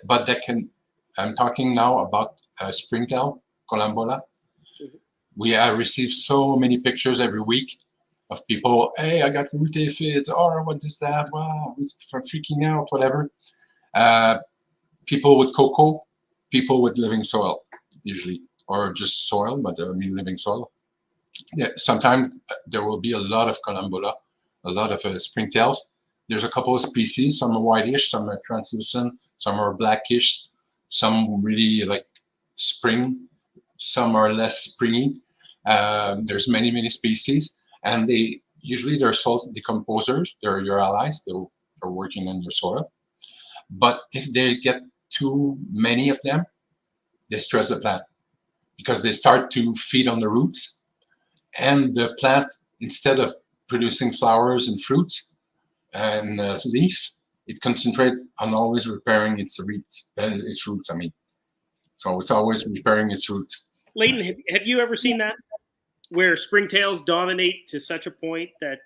but that can. I'm talking now about Springtail, Columbola. We receive so many pictures every week of people. Hey, I got root aphids. Oh, what is that? Wow, it's freaking out. Whatever. People with cocoa, people with living soil, usually, or just soil, but I mean living soil. Yeah, sometimes there will be a lot of columbola, a lot of springtails. There's a couple of species. Some are whitish, some are translucent, some are blackish, some really like spring, some are less springy. There's many species, and they're soil decomposers. They're your allies. They're working on your soil. But if they get too many of them, they stress the plant because they start to feed on the roots, and the plant, instead of producing flowers and fruits and leaf, it concentrates on always repairing its roots. I mean, so it's always repairing its roots. Leighton, have you ever seen that, where springtails dominate to such a point that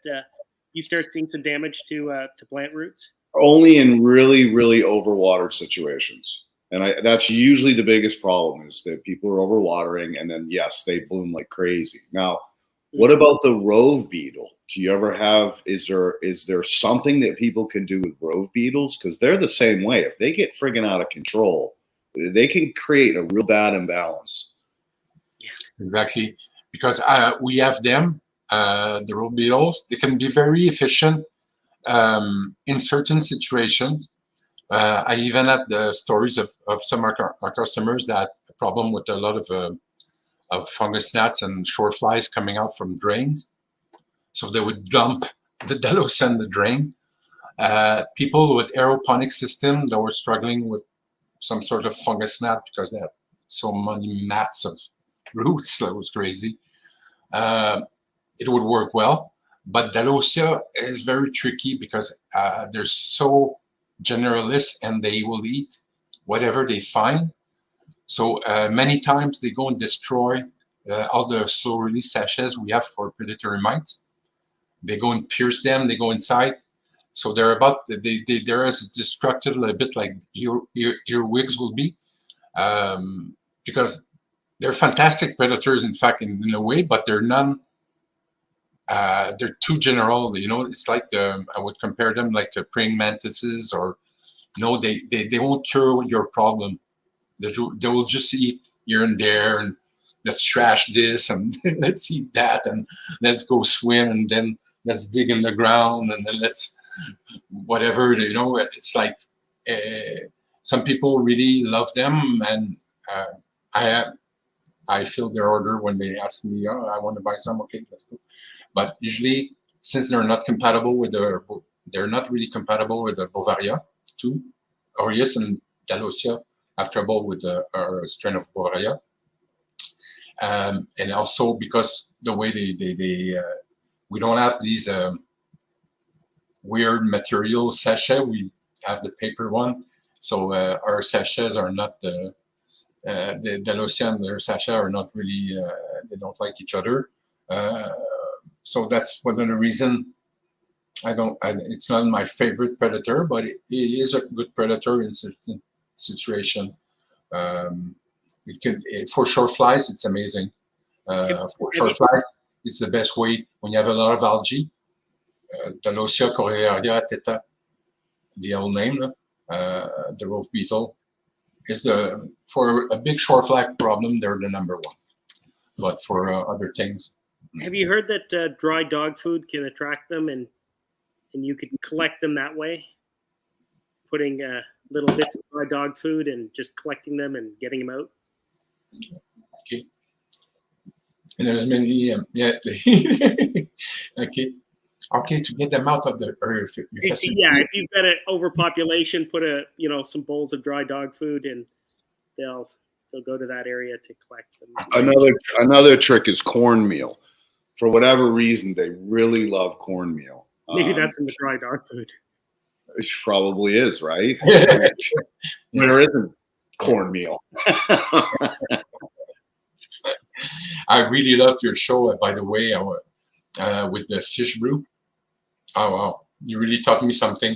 you start seeing some damage to plant roots? Only in really overwatered situations, and that's usually the biggest problem, is that people are overwatering, and then yes, they bloom like crazy. Now, what about the Rove beetle? Do you ever have? Is there something that people can do with Rove beetles? Because they're the same way. If they get friggin' out of control, they can create a real bad imbalance. Exactly, because we have them, the Rove beetles. They can be very efficient in certain situations. I even had the stories of some of our customers that had a problem with a lot of fungus gnats and short flies coming out from drains. So they would dump the Delosia in the drain. People with aeroponic system that were struggling with some sort of fungus gnat because they had so many mats of roots. That was crazy. It would work well. But Delosia is very tricky because they're so generalist and they will eat whatever they find. So many times they go and destroy all the slow release sachets we have for predatory mites. They go and pierce them. They go inside. So they're as destructive a bit like your wigs will be, because they're fantastic predators, in fact, in a way, but they're none. They're too general. You know, it's like I would compare them like praying mantises, or they won't cure your problem. They will just eat here and there, and let's trash this, and let's eat that, and let's go swim, and then let's dig in the ground, and then let's whatever. It's like some people really love them, and I fill their order when they ask me, "Oh, I want to buy some." Okay, let's go. But usually, since they're not really compatible with the Bovaria too. Aureus and Delosia have trouble with our strain of Bovaria, and also because the way we don't have these weird material sachet. We have the paper one, so our sachets are not the Delosia and their sachet are not really. They don't like each other. So that's one of the reasons it's not my favorite predator, but it is a good predator in certain situation. For short flies, it's amazing. For short flies, it's the best way when you have a lot of algae. Delosia corearia theta, the old name, the Rove beetle, is for a big short fly problem, they're the number one. But for other things. Have you heard that dry dog food can attract them, and you can collect them that way? Putting little bits of dry dog food and just collecting them and getting them out. Okay. And there's many, okay, to get them out of the earth. If you've got an overpopulation, put some bowls of dry dog food, and they'll go to that area to collect them. Another trick is cornmeal. For whatever reason, they really love cornmeal. Maybe that's in the dry dog food. It probably is, right? There isn't cornmeal. I really loved your show, by the way, with the fish brew. Oh, wow. You really taught me something.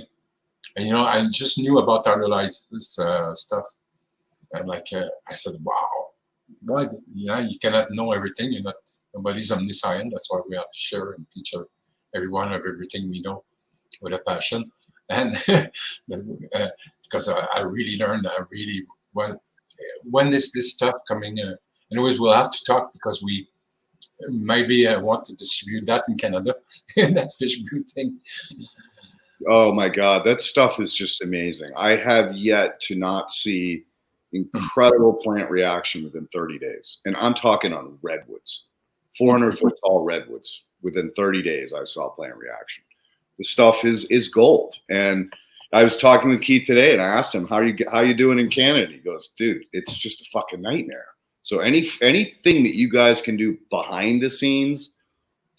And you know, I just knew about hydrolysis stuff, and like I said, wow, why? Yeah, you cannot know everything. You're not, nobody's omniscient. That's why we have to share and teach everyone of everything we know with a passion. And because I really learned, I really when is this stuff coming? Anyways, we'll have to talk because we maybe want to distribute that in Canada, that fish brew thing. Oh my God, that stuff is just amazing. I have yet to not see incredible plant reaction within 30 days. And I'm talking on redwoods, 400-foot tall redwoods. Within 30 days, I saw plant reaction. The stuff is gold. And I was talking with Keith today, and I asked him, how you doing in Canada? He goes, dude, it's just a fucking nightmare. So anything that you guys can do behind the scenes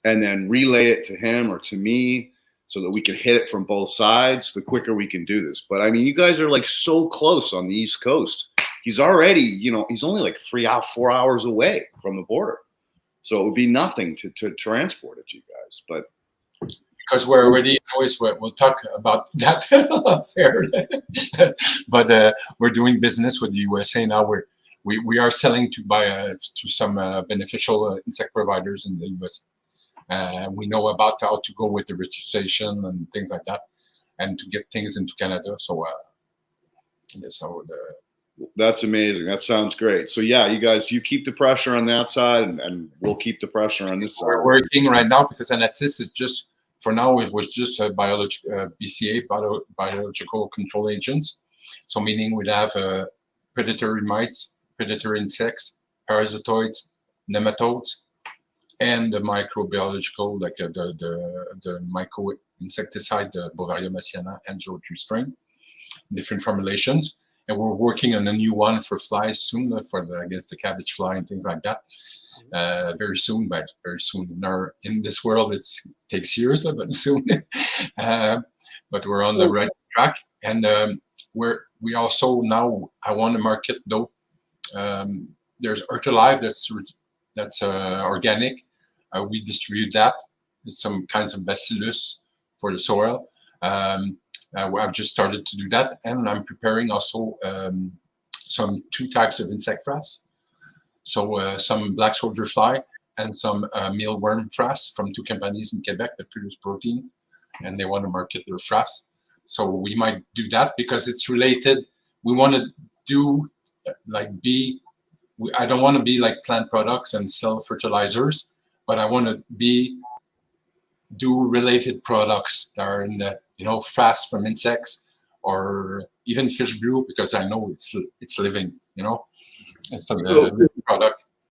and then relay it to him or to me so that we can hit it from both sides, the quicker we can do this. But I mean, you guys are like so close on the East Coast. He's already, you know, he's only like 4 hours away from the border. So it would be nothing to transport it to you guys. But because we're already, always we'll talk about that fair. But we're doing business with the USA now. We are selling to some beneficial insect providers in the US. We know about how to go with the registration and things like that, and to get things into Canada. So that's how that's amazing. That sounds great. So yeah, you guys, you keep the pressure on that side, and we'll keep the pressure on this side. We're working right now because Anatis is just, for now, it was just a BCA, biological control agents. So meaning we'd have predatory mites, predatory insects, parasitoids, nematodes, and the microbiological, like the myco insecticide, the Bovaria massiana and 03 strain, different formulations. And we're working on a new one for flies soon, against the cabbage fly and things like that. Very soon, but very soon. In this world, it takes years, but soon. But we're on the right track. And we also now, I want to market though. There's Urtalive that's organic. We distribute that. It's some kinds of bacillus for the soil. I've just started to do that, and I'm preparing also some 2 types of insect frass. So some black soldier fly and some mealworm frass from 2 companies in Quebec that produce protein, and they want to market their frass. So we might do that because it's related. We want to do I don't want to be like plant products and sell fertilizers, but I want to do related products that are in the, you know, frass from insects or even fish brew, because I know it's living, you know, it's a product.